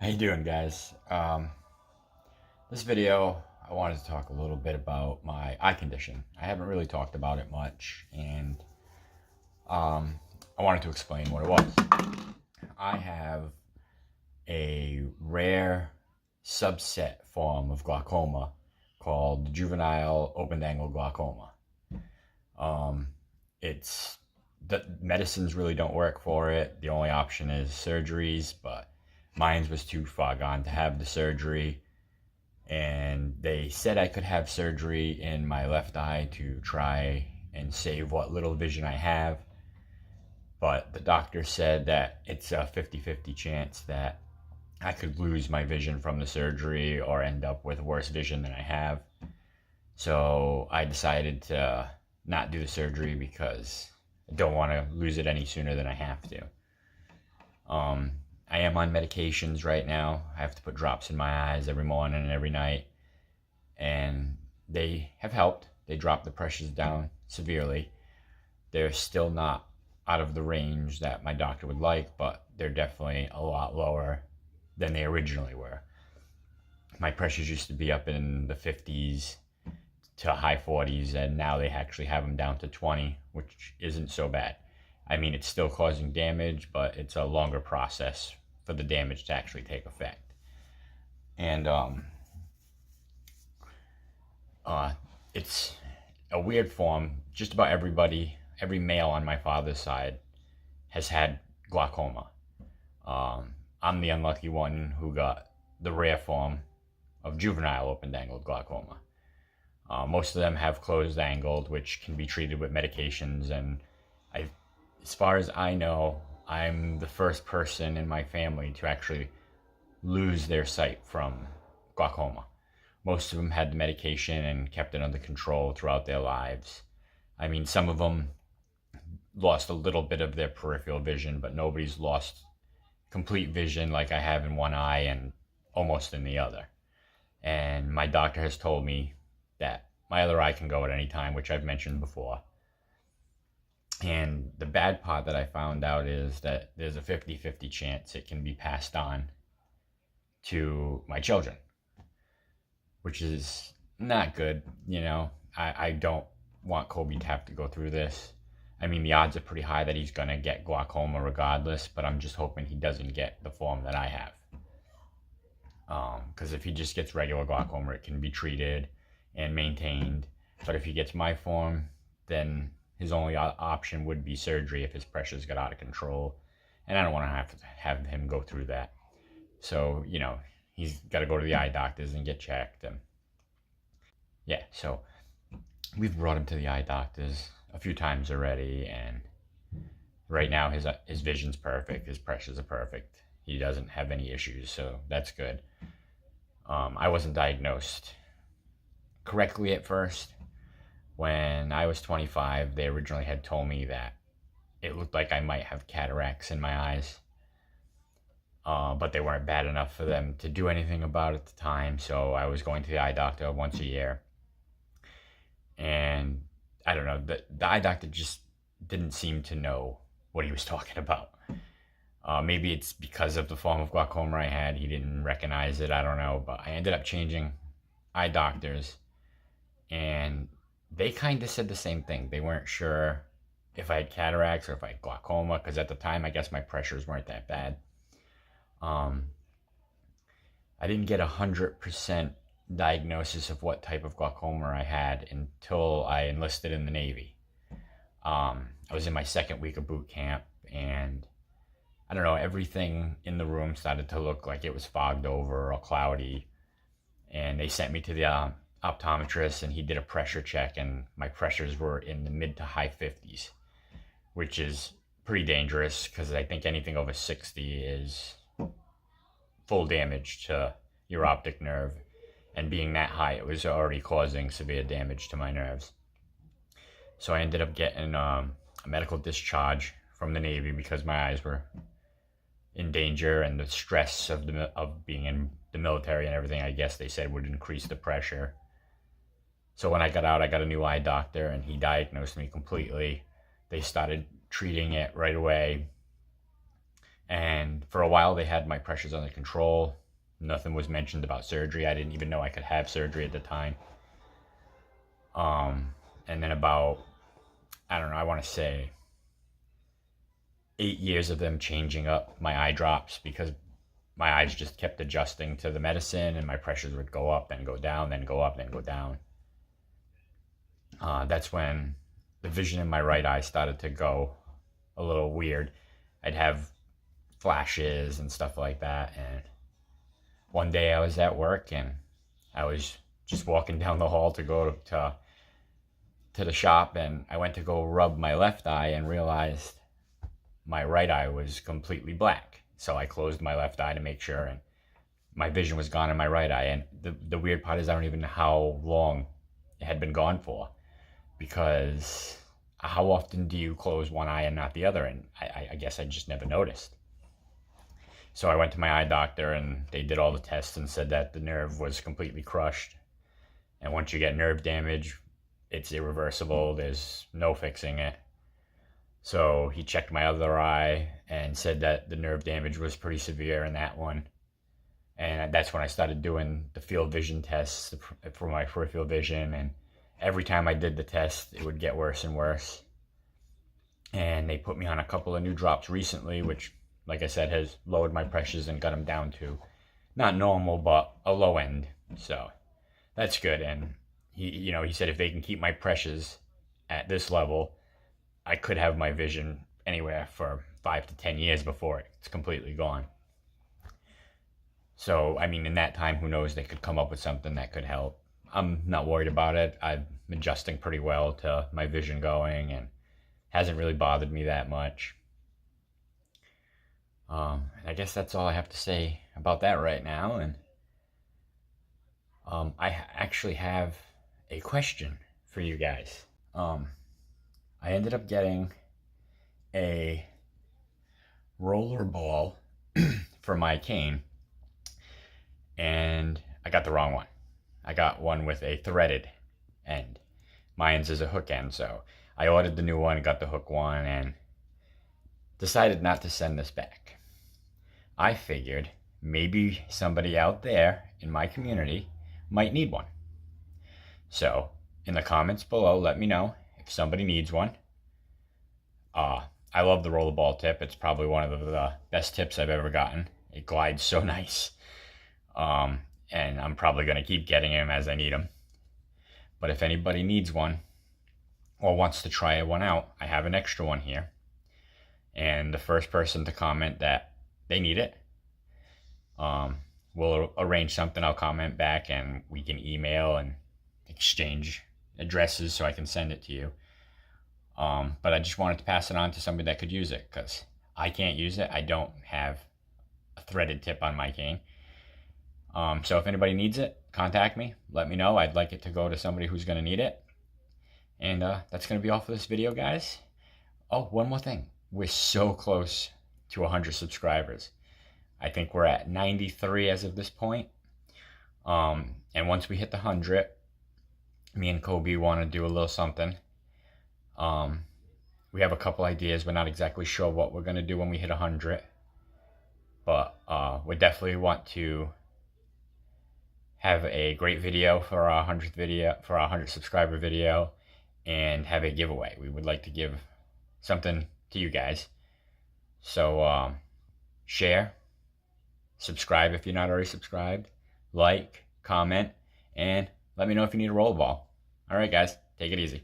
How you doing, guys? This video, I wanted to talk a little bit about my eye condition. I haven't really talked about it much, and I wanted to explain what it was. I have a rare subset form of glaucoma called juvenile open-angle glaucoma. Um, it's the medicines really don't work for it. The only option is surgeries, but mine was too far gone to have the surgery. And they said I could have surgery in my left eye to try and save what little vision I have. But the doctor said that it's a 50-50 chance that I could lose my vision from the surgery or end up with worse vision than I have. So I decided to not do the surgery because I don't want to lose it any sooner than I have to. I am on medications right now. I have to put drops in my eyes every morning and every night. And they have helped. They dropped the pressures down severely. They're still not out of the range that my doctor would like, but they're definitely a lot lower than they originally were. My pressures used to be up in the 50s to high 40s, and now they actually have them down to 20, which isn't so bad. I mean, it's still causing damage, but it's a longer process for the damage to actually take effect. And it's a weird form. Just about everybody, every male on my father's side has had glaucoma. I'm the unlucky one who got the rare form of juvenile open-angled glaucoma. Most of them have closed-angled, which can be treated with medications, and as far as I know, I'm the first person in my family to actually lose their sight from glaucoma. Most of them had the medication and kept it under control throughout their lives. I mean, some of them lost a little bit of their peripheral vision, but nobody's lost complete vision like I have in one eye and almost in the other. And my doctor has told me that my other eye can go at any time, which I've mentioned before. And the bad part that I found out is that there's a 50-50 chance it can be passed on to my children, which is not good. You know, I don't want Kobe to have to go through this. I mean, the odds are pretty high that he's going to get glaucoma regardless, but I'm just hoping he doesn't get the form that I have. Because if he just gets regular glaucoma, it can be treated and maintained. But if he gets my form, then his only option would be surgery if his pressures got out of control. And I don't want to have him go through that. So, you know, he's got to go to the eye doctors and get checked. And yeah, so we've brought him to the eye doctors a few times already. And right now his vision's perfect. His pressures are perfect. He doesn't have any issues, so that's good. I wasn't diagnosed correctly at first. When I was 25, they originally had told me that it looked like I might have cataracts in my eyes. But they weren't bad enough for them to do anything about it at the time, so I was going to the eye doctor once a year. And I don't know, the eye doctor just didn't seem to know what he was talking about. Maybe it's because of the form of glaucoma I had. He didn't recognize it, I don't know. But I ended up changing eye doctors, and they kind of said the same thing. They weren't sure if I had cataracts or if I had glaucoma, because at the time, I guess my pressures weren't that bad. I didn't get 100% diagnosis of what type of glaucoma I had until I enlisted in the Navy. I was in my second week of boot camp, and I don't know, everything in the room started to look like it was fogged over or cloudy. And they sent me to the optometrist, and he did a pressure check, and my pressures were in the mid to high 50s, which is pretty dangerous because I think anything over 60 is full damage to your optic nerve. And being that high, it was already causing severe damage to my nerves. So I ended up getting a medical discharge from the Navy because my eyes were in danger, and the stress of being in the military and everything, I guess they said, would increase the pressure. So when I got out, I got a new eye doctor, and he diagnosed me completely. They started treating it right away, And for a while, they had my pressures under control. Nothing was mentioned about surgery. I didn't even know I could have surgery at the time. And then about, I don't know, I want to say 8 years of them changing up my eye drops because my eyes just kept adjusting to the medicine, and my pressures would go up, then go down, then go up, then go down. That's when the vision in my right eye started to go a little weird. I'd have flashes and stuff like that. And one day I was at work and I was just walking down the hall to go to the shop, and I went to go rub my left eye and realized my right eye was completely black. So I closed my left eye to make sure, and my vision was gone in my right eye. And the weird part is I don't even know how long it had been gone for, because how often do you close one eye and not the other? And I guess I just never noticed. So I went to my eye doctor, and they did all the tests and said that the nerve was completely crushed. And once you get nerve damage, it's irreversible. There's no fixing it. So he checked my other eye and said that the nerve damage was pretty severe in that one. And that's when I started doing the field vision tests for my peripheral vision. And every time I did the test, it would get worse and worse. And they put me on a couple of new drops recently, which, like I said, has lowered my pressures and got them down to not normal, but a low end. So that's good. And he said if they can keep my pressures at this level, I could have my vision anywhere for 5 to 10 years before it's completely gone. So, I mean, in that time, who knows, they could come up with something that could help. I'm not worried about it. I'm adjusting pretty well to my vision going, and hasn't really bothered me that much. I guess that's all I have to say about that right now. And I actually have a question for you guys. I ended up getting a roller ball for my cane, and I got the wrong one. I got one with a threaded end. Mine's is a hook end, so I ordered the new one, got the hook one, and decided not to send this back. I figured maybe somebody out there in my community might need one. So in the comments below, let me know if somebody needs one. I love the rollerball tip. It's probably one of the best tips I've ever gotten. It glides so nice. And I'm probably going to keep getting them as I need them. But if anybody needs one or wants to try one out, I have an extra one here. And the first person to comment that they need it, we'll arrange something. I'll comment back and we can email and exchange addresses so I can send it to you. But I just wanted to pass it on to somebody that could use it, because I can't use it. I don't have a threaded tip on my cane. So if anybody needs it, contact me. Let me know. I'd like it to go to somebody who's going to need it. And that's going to be all for this video, guys. Oh, one more thing. We're so close to 100 subscribers. I think we're at 93 as of this point. And once we hit the 100, me and Kobe want to do a little something. We have a couple ideas. We're not exactly sure what we're going to do when we hit 100. But we definitely want to have a great video for our 100th video, for our 100 subscriber video, and have a giveaway. We would like to give something to you guys. So share, subscribe if you're not already subscribed, like, comment, and let me know if you need a rollerball. All right, guys, take it easy.